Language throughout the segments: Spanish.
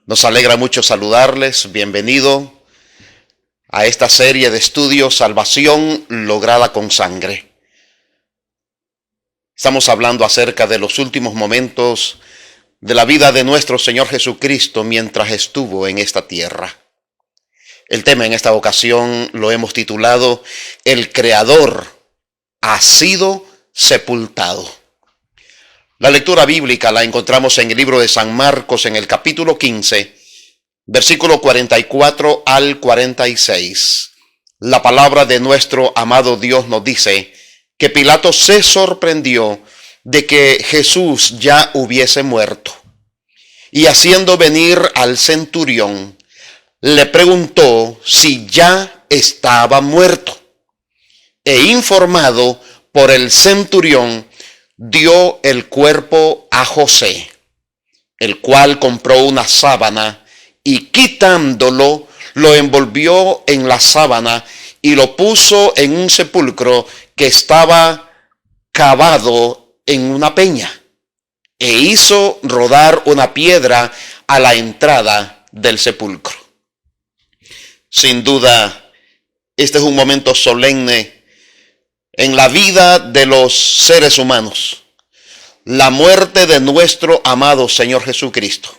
Nos alegra mucho saludarles. Bienvenido a esta serie de estudios Salvación lograda con sangre. Estamos hablando acerca de los últimos momentos de la vida de nuestro Señor Jesucristo mientras estuvo en esta tierra. El tema en esta ocasión lo hemos titulado El Creador ha sido sepultado. La lectura bíblica la encontramos en el libro de San Marcos en el capítulo 15, versículo 44 al 46. La palabra de nuestro amado Dios nos dice que Pilato se sorprendió de que Jesús ya hubiese muerto. Y haciendo venir al centurión, le preguntó si ya estaba muerto. E informado por el centurión, dio el cuerpo a José, el cual compró una sábana y quitándolo, lo envolvió en la sábana y lo puso en un sepulcro que estaba cavado en una peña, e hizo rodar una piedra a la entrada del sepulcro. Sin duda, este es un momento solemne en la vida de los seres humanos, la muerte de nuestro amado Señor Jesucristo.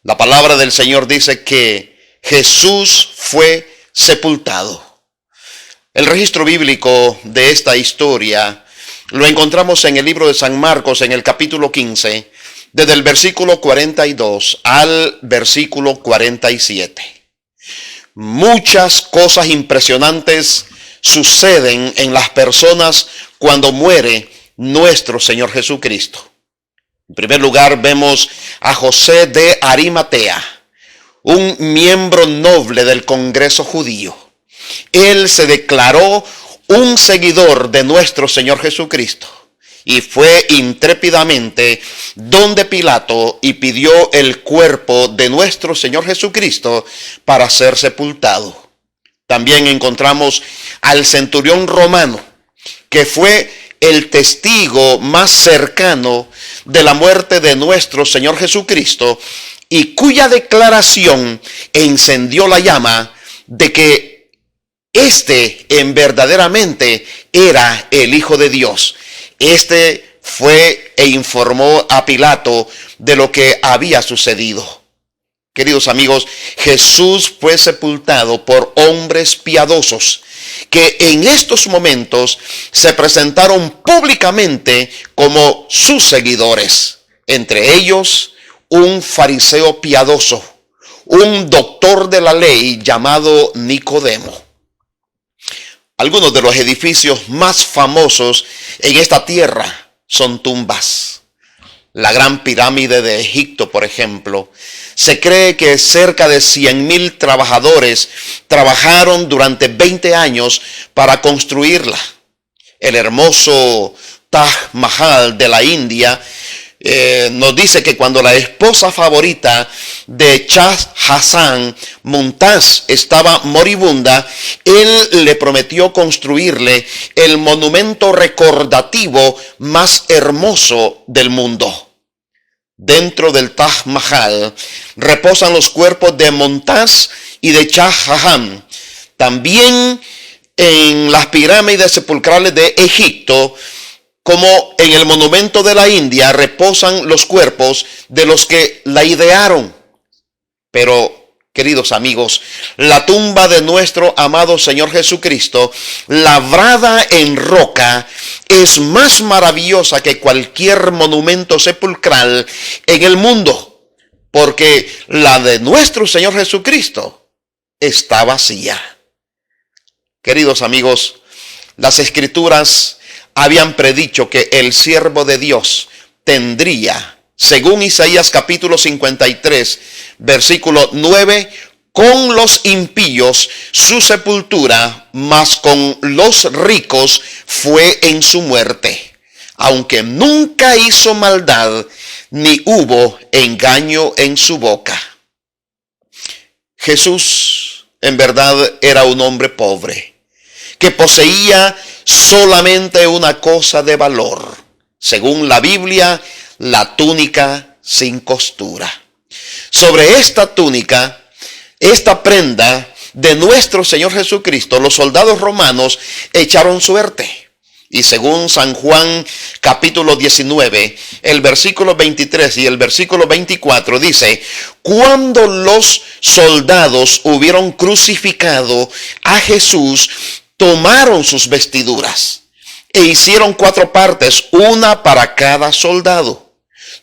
La palabra del Señor dice que Jesús fue sepultado. El registro bíblico de esta historia lo encontramos en el libro de San Marcos en el capítulo 15, desde el versículo 42 al versículo 47. Muchas cosas impresionantes suceden en las personas cuando muere nuestro Señor Jesucristo. En primer lugar, vemos a José de Arimatea, un miembro noble del Congreso judío. Él se declaró un seguidor de nuestro Señor Jesucristo y fue intrépidamente donde Pilato y pidió el cuerpo de nuestro Señor Jesucristo para ser sepultado. También encontramos al centurión romano, que fue el testigo más cercano de la muerte de nuestro Señor Jesucristo y cuya declaración encendió la llama de que verdaderamente era el Hijo de Dios. Fue e informó a Pilato de lo que había sucedido. Queridos amigos, Jesús fue sepultado por hombres piadosos que en estos momentos se presentaron públicamente como sus seguidores. Entre ellos, un fariseo piadoso, un doctor de la ley llamado Nicodemo. Algunos de los edificios más famosos en esta tierra son tumbas. La gran pirámide de Egipto, por ejemplo, se cree que cerca de 100,000 trabajadores trabajaron durante 20 años para construirla. El hermoso Taj Mahal de la India nos dice que cuando la esposa favorita de Shah Hassan, Mumtaz, estaba moribunda, él le prometió construirle el monumento recordativo más hermoso del mundo. Dentro del Taj Mahal reposan los cuerpos de Mumtaz y de Shah Jahan. También en las pirámides sepulcrales de Egipto, como en el monumento de la India, reposan los cuerpos de los que la idearon. Pero, queridos amigos, la tumba de nuestro amado Señor Jesucristo, labrada en roca, es más maravillosa que cualquier monumento sepulcral en el mundo, porque la de nuestro Señor Jesucristo está vacía. Queridos amigos, las Escrituras habían predicho que el siervo de Dios tendría, según Isaías capítulo 53, versículo 9, con los impíos su sepultura, mas con los ricos fue en su muerte, aunque nunca hizo maldad, ni hubo engaño en su boca. Jesús, en verdad, era un hombre pobre, que poseía solamente una cosa de valor, según la Biblia, la túnica sin costura. Sobre esta túnica, esta prenda de nuestro Señor Jesucristo, los soldados romanos echaron suerte. Y según San Juan capítulo 19, el versículo 23 y el versículo 24 dice: cuando los soldados hubieron crucificado a Jesús, tomaron sus vestiduras e hicieron 4 partes, una para cada soldado.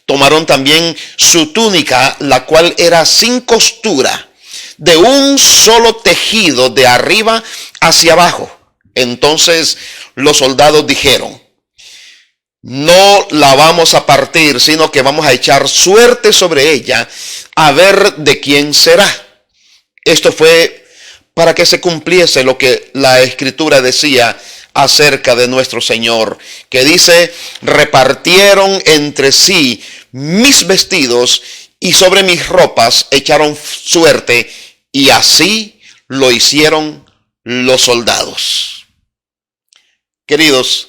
Tomaron también su túnica, la cual era sin costura, de un solo tejido de arriba hacia abajo. Entonces los soldados dijeron: no la vamos a partir, sino que vamos a echar suerte sobre ella, a ver de quién será. Esto fue para que se cumpliese lo que la Escritura decía acerca de nuestro Señor, que dice: repartieron entre sí mis vestidos y sobre mis ropas echaron suerte, y así lo hicieron los soldados. Queridos,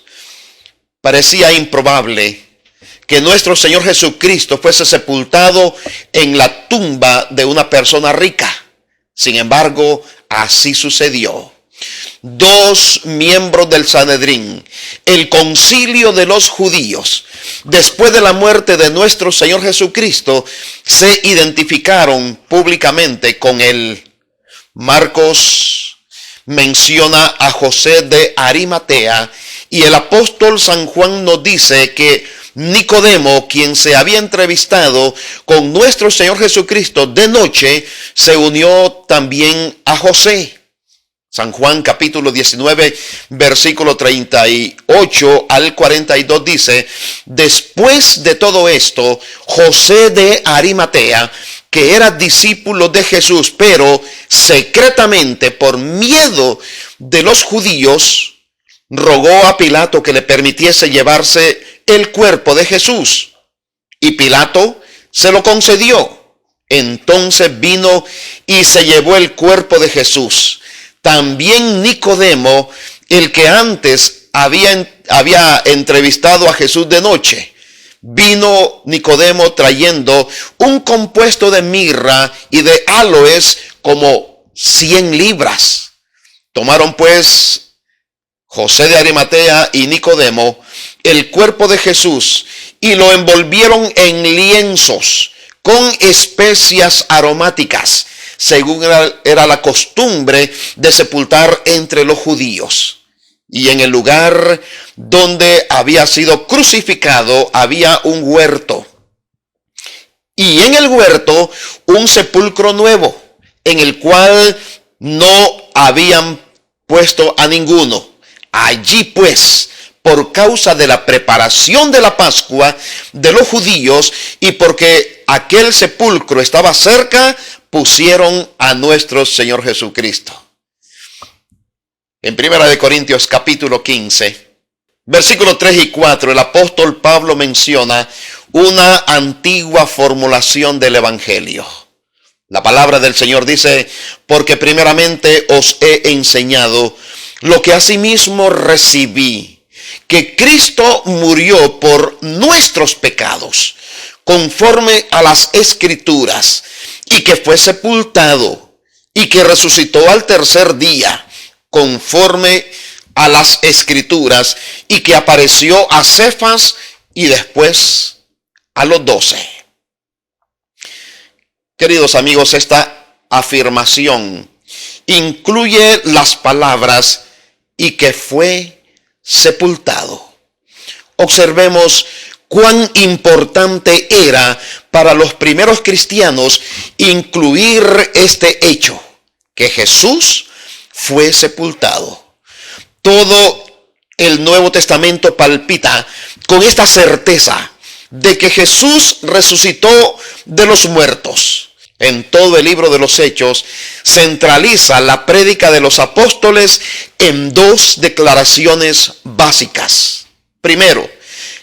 parecía improbable que nuestro Señor Jesucristo fuese sepultado en la tumba de una persona rica. Sin embargo, así sucedió. 2 miembros del Sanedrín, el concilio de los judíos, después de la muerte de nuestro Señor Jesucristo, se identificaron públicamente con él. Marcos menciona a José de Arimatea, y el apóstol San Juan nos dice que Nicodemo, quien se había entrevistado con nuestro Señor Jesucristo de noche, se unió también a José. San Juan capítulo 19, versículo 38 al 42 dice: después de todo esto, José de Arimatea, que era discípulo de Jesús, pero secretamente por miedo de los judíos, rogó a Pilato que le permitiese llevarse el cuerpo de Jesús. Y Pilato se lo concedió. Entonces vino y se llevó el cuerpo de Jesús. También Nicodemo, el que antes había entrevistado a Jesús de noche, vino Nicodemo trayendo un compuesto de mirra y de áloes como 100 libras. Tomaron pues José de Arimatea y Nicodemo el cuerpo de Jesús y lo envolvieron en lienzos con especias aromáticas, según era la costumbre de sepultar entre los judíos. Y en el lugar donde había sido crucificado había un huerto. Y en el huerto un sepulcro nuevo, en el cual no habían puesto a ninguno. Allí pues, por causa de la preparación de la Pascua de los judíos y porque aquel sepulcro estaba cerca, pusieron a nuestro Señor Jesucristo. En 1 Corintios capítulo 15, versículos 3 y 4, el apóstol Pablo menciona una antigua formulación del Evangelio. La palabra del Señor dice: porque primeramente os he enseñado lo que asimismo recibí, que Cristo murió por nuestros pecados, conforme a las Escrituras, y que fue sepultado, y que resucitó al tercer día, conforme a las Escrituras, y que apareció a Cefas y después a los 12. Queridos amigos, esta afirmación incluye las palabras "y que fue sepultado". Observemos cuán importante era para los primeros cristianos incluir este hecho, que Jesús fue sepultado. Todo el Nuevo Testamento palpita con esta certeza de que Jesús resucitó de los muertos. En todo el libro de los Hechos centraliza la prédica de los apóstoles en 2 declaraciones básicas. Primero,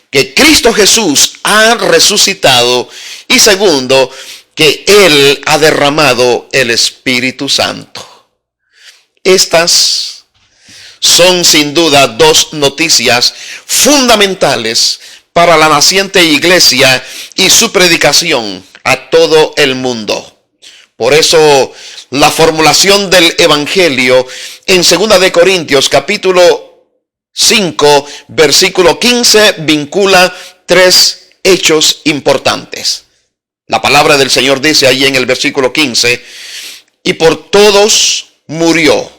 que Cristo Jesús ha resucitado, y segundo, que Él ha derramado el Espíritu Santo. Estas son sin duda 2 noticias fundamentales para la naciente iglesia y su predicación. a todo el mundo. Por eso la formulación del Evangelio en 2 de Corintios capítulo 5 versículo 15 vincula 3 hechos importantes. La palabra del Señor dice ahí en el versículo 15, y por todos murió,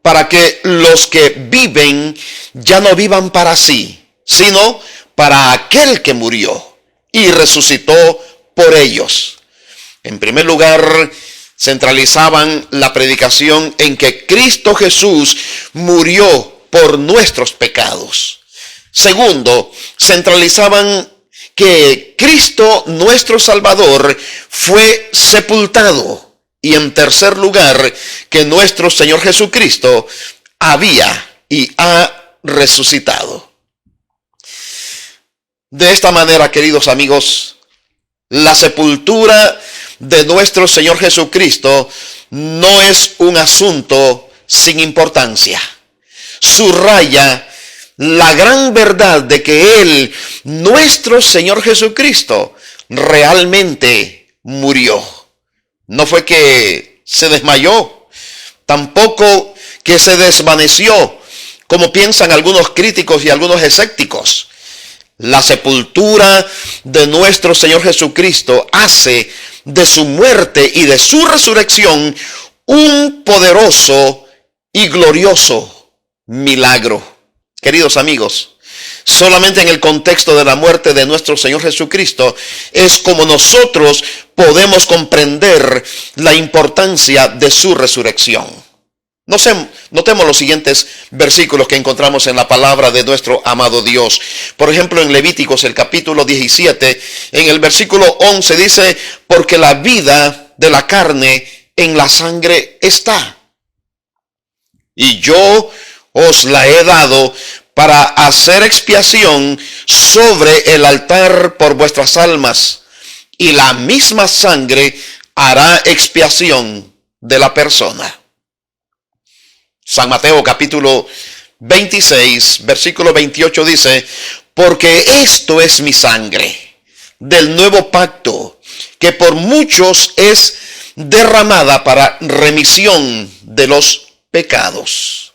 para que los que viven ya no vivan para sí, sino para aquel que murió y resucitó por ellos. En primer lugar, centralizaban la predicación en que Cristo Jesús murió por nuestros pecados. Segundo, centralizaban que Cristo, nuestro Salvador, fue sepultado. Y en tercer lugar, que nuestro Señor Jesucristo había y ha resucitado. De esta manera, queridos amigos, la sepultura de nuestro Señor Jesucristo no es un asunto sin importancia. Subraya la gran verdad de que Él, nuestro Señor Jesucristo, realmente murió. No fue que se desmayó, tampoco que se desvaneció, como piensan algunos críticos y algunos escépticos. La sepultura de nuestro Señor Jesucristo hace de su muerte y de su resurrección un poderoso y glorioso milagro. Queridos amigos, solamente en el contexto de la muerte de nuestro Señor Jesucristo es como nosotros podemos comprender la importancia de su resurrección. Notemos los siguientes versículos que encontramos en la palabra de nuestro amado Dios. Por ejemplo, en Levíticos, el capítulo 17, en el versículo 11 dice, porque la vida de la carne en la sangre está. Y yo os la he dado para hacer expiación sobre el altar por vuestras almas. Y la misma sangre hará expiación de la persona. San Mateo capítulo 26, versículo 28 dice, porque esto es mi sangre del nuevo pacto, que por muchos es derramada para remisión de los pecados.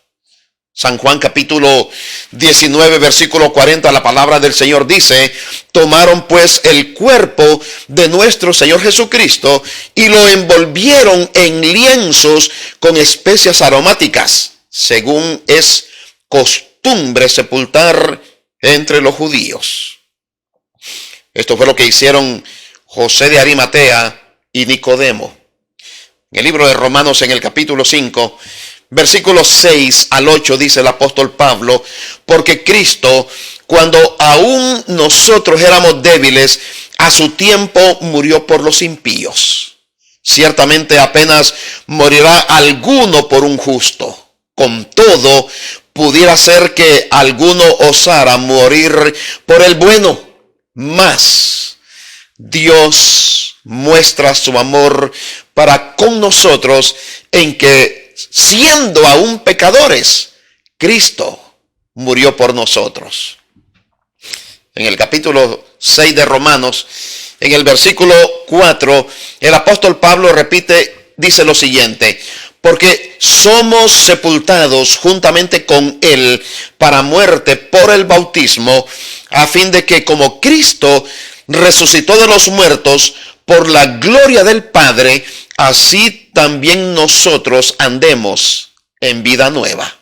San Juan capítulo 19, versículo 40, la palabra del Señor dice, tomaron pues el cuerpo de nuestro Señor Jesucristo y lo envolvieron en lienzos con especias aromáticas, según es costumbre sepultar entre los judíos. Esto fue lo que hicieron José de Arimatea y Nicodemo. En el libro de Romanos, en el capítulo 5, versículos 6 al 8 dice el apóstol Pablo, porque Cristo, cuando aún nosotros éramos débiles, a su tiempo murió por los impíos. Ciertamente apenas morirá alguno por un justo. Con todo, pudiera ser que alguno osara morir por el bueno. Mas Dios muestra su amor para con nosotros en que, siendo aún pecadores, Cristo murió por nosotros. En el capítulo 6 de Romanos, en el versículo 4, el apóstol Pablo dice lo siguiente, porque somos sepultados juntamente con Él para muerte por el bautismo, a fin de que como Cristo resucitó de los muertos por la gloria del Padre, así también nosotros andemos en vida nueva.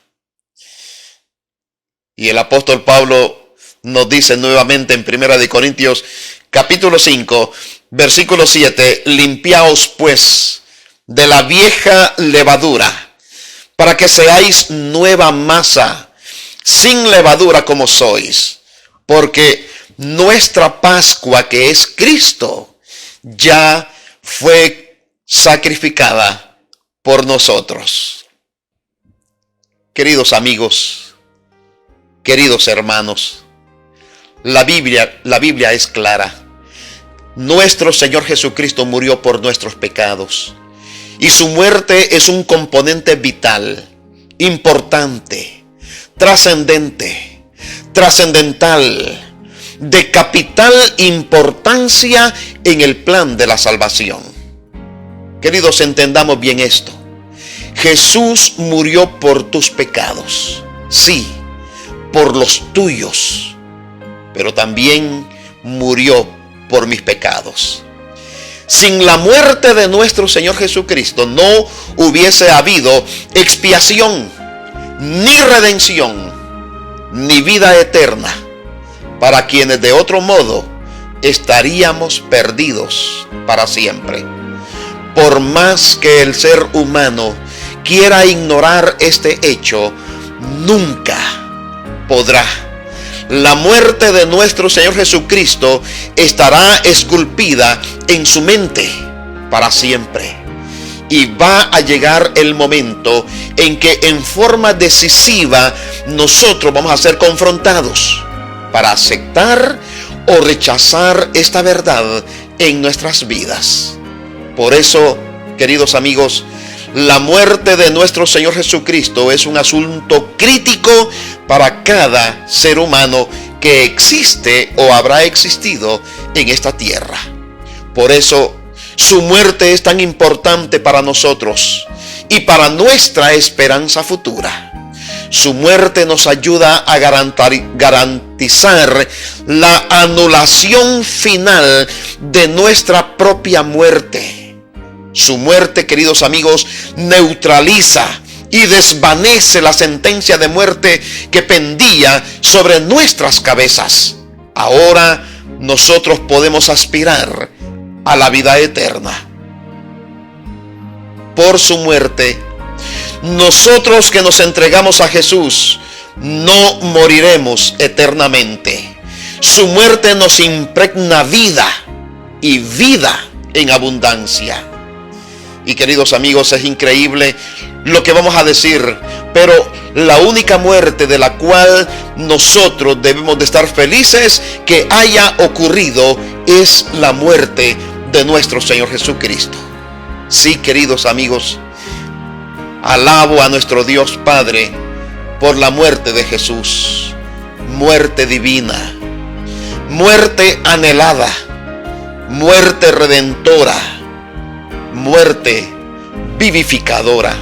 Y el apóstol Pablo nos dice nuevamente en 1 de Corintios capítulo 5, versículo 7, limpiaos pues de la vieja levadura, para que seáis nueva masa, sin levadura como sois, porque nuestra Pascua, que es Cristo, ya fue sacrificada por nosotros. Queridos amigos, queridos hermanos, la Biblia es clara. Nuestro Señor Jesucristo murió por nuestros pecados. Y su muerte es un componente vital, importante, trascendental de capital importancia en el plan de la salvación. Queridos, entendamos bien esto. Jesús murió por tus pecados, sí, por los tuyos, pero también murió por mis pecados. Sin la muerte de nuestro Señor Jesucristo no hubiese habido expiación, ni redención, ni vida eterna para quienes de otro modo estaríamos perdidos para siempre. Por más que el ser humano quiera ignorar este hecho, nunca podrá. La muerte de nuestro Señor Jesucristo estará esculpida en su mente para siempre. Y va a llegar el momento en que en forma decisiva nosotros vamos a ser confrontados para aceptar o rechazar esta verdad en nuestras vidas. Por eso, queridos amigos, la muerte de nuestro Señor Jesucristo es un asunto crítico para cada ser humano que existe o habrá existido en esta tierra. Por eso, su muerte es tan importante para nosotros y para nuestra esperanza futura. Su muerte nos ayuda a garantizar la anulación final de nuestra propia muerte. Su muerte, queridos amigos, neutraliza y desvanece la sentencia de muerte que pendía sobre nuestras cabezas. Ahora nosotros podemos aspirar a la vida eterna. Por su muerte, nosotros que nos entregamos a Jesús no moriremos eternamente. Su muerte nos impregna vida y vida en abundancia. Y queridos amigos, es increíble lo que vamos a decir, pero la única muerte de la cual nosotros debemos de estar felices que haya ocurrido es la muerte de nuestro Señor Jesucristo. Sí, queridos amigos, alabo a nuestro Dios Padre por la muerte de Jesús, muerte divina, muerte anhelada, muerte redentora, muerte vivificadora.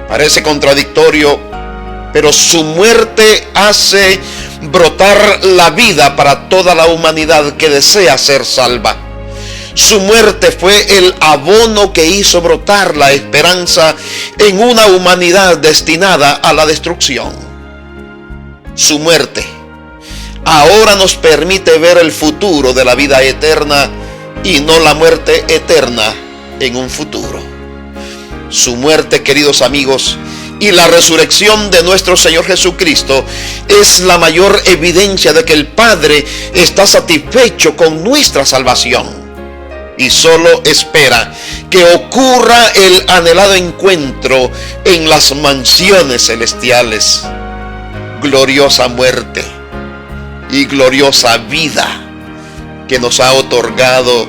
Parece contradictorio, pero su muerte hace brotar la vida para toda la humanidad que desea ser salva. Su muerte fue el abono que hizo brotar la esperanza en una humanidad destinada a la destrucción. Su muerte ahora nos permite ver el futuro de la vida eterna y no la muerte eterna en un futuro. Su muerte, queridos amigos, y la resurrección de nuestro Señor Jesucristo es la mayor evidencia de que el Padre está satisfecho con nuestra salvación y solo espera que ocurra el anhelado encuentro en las mansiones celestiales. Gloriosa muerte y gloriosa vida que nos ha otorgado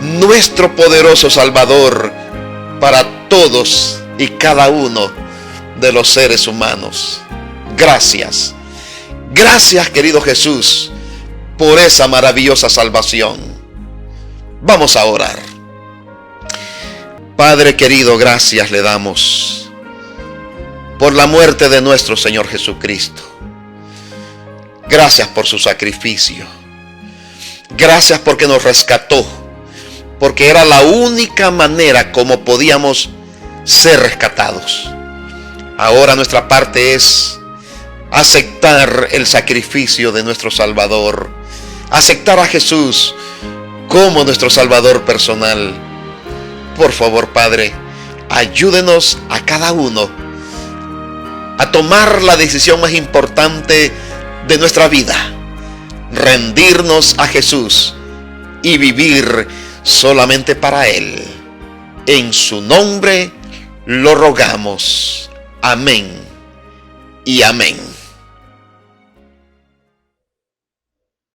nuestro poderoso Salvador para todos y cada uno de los seres humanos. Gracias, gracias, querido Jesús, por esa maravillosa salvación. Vamos a orar. Padre querido, gracias le damos por la muerte de nuestro Señor Jesucristo. Gracias por su sacrificio. Gracias porque nos rescató, porque era la única manera como podíamos ser rescatados. Ahora nuestra parte es aceptar el sacrificio de nuestro Salvador, aceptar a Jesús como nuestro Salvador personal. Por favor, Padre, ayúdenos a cada uno a tomar la decisión más importante de nuestra vida: rendirnos a Jesús y vivir solamente para Él. En su nombre lo rogamos. Amén y amén.